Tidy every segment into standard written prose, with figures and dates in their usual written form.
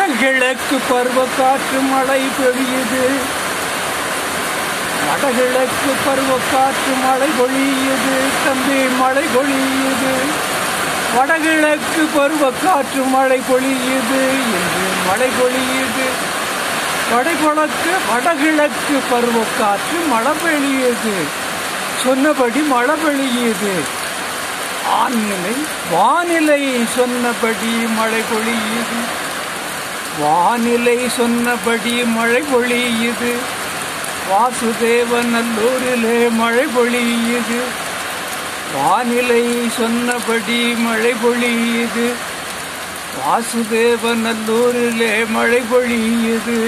வடகிழக்கு பருவக்காற்று மழை பொழியுது. வடகிழக்கு பருவக்காற்று மழை பொழியுது தம்பி, மழை பொழியுது. வடகிழக்கு பருவக்காற்று மழை பொழியுது என்று மழை பொழியுது. வடகிழக்கு பருவக்காற்று மழை பொழியுது, சொன்னபடி மழை பொழியுது. வானிலை சொன்னபடி மழை பொழியுது. வானிலை சொன்னபடி மழை பொழியுது. வாசுதேவநல்லூரிலே மழை பொழியுது. வானிலை சொன்னபடி மழை பொழியுது. வாசுதேவநல்லூரிலே மழை பொழியுது.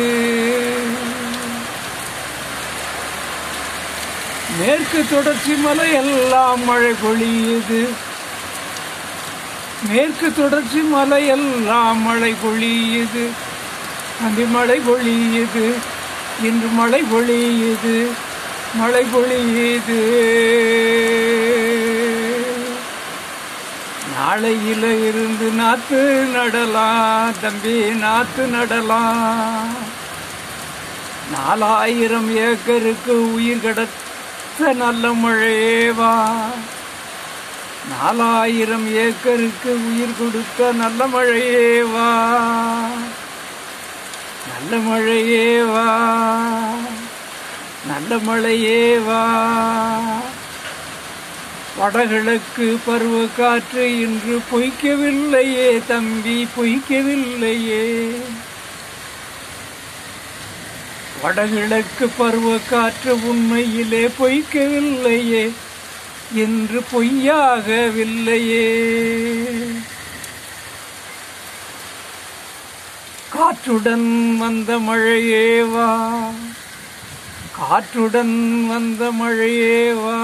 மேற்கு தொடர்ச்சி மலை எல்லாம் மழை பொழியுது. மேற்கு தொடர்ச்சி மலை எல்லாம் மழை பொழியுது. அங்கு மழை பொழியுது, இன்று மழை பொழியுது, மழை பொழியுது. நாளையில இருந்து நாத்து நடலாம் தம்பி, நாத்து நடலாம். 4000 ஏக்கருக்கு உயிர் கடத்த நல்ல மழையேவா. 4000 ஏக்கருக்கு உயிர் கொடுத்த நல்ல மழையேவா, நல்ல மழையேவா, நல்ல மழையேவா. வடகிழக்கு பருவக்காற்று இன்று பொய்க்கவில்லையே தம்பி, பொய்க்கவில்லையே. வடகிழக்கு பருவக்காற்று உண்மையிலே பொய்க்கவில்லையே, என்று பொய்யாகவில்லையே. காற்றுடன் வந்த மழையேவா, காற்றுடன் வந்த மழையேவா,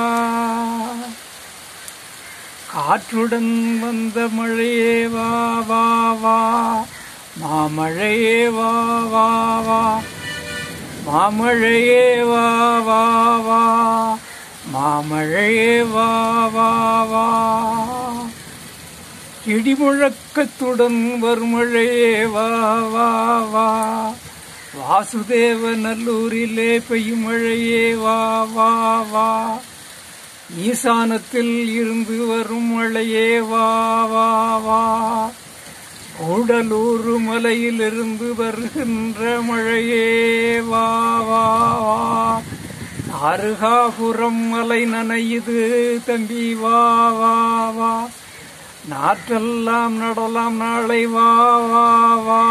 காற்றுடன் வந்த மழையேவா. வா வா மாமழையேவா, வா வா மாமழையேவா, வா வா மாமழையேவா, வா வா. இடிமுழக்கத்துடன் வருமழையேவா, வா வா. வாசுதேவநல்லூரிலே பெய்யும் மழையேவா, வா வா. ஈசானத்தில் இருந்து வரும் மழையேவா, வா வா. கூடலூர் மலையிலிருந்து வருகின்ற மழையேவா, வா வா. அருகாபுரம் மலை நனையுது தம்பி, வா வா வா. நாற்றெல்லாம் நடலாம் நாளை, வா வா வா.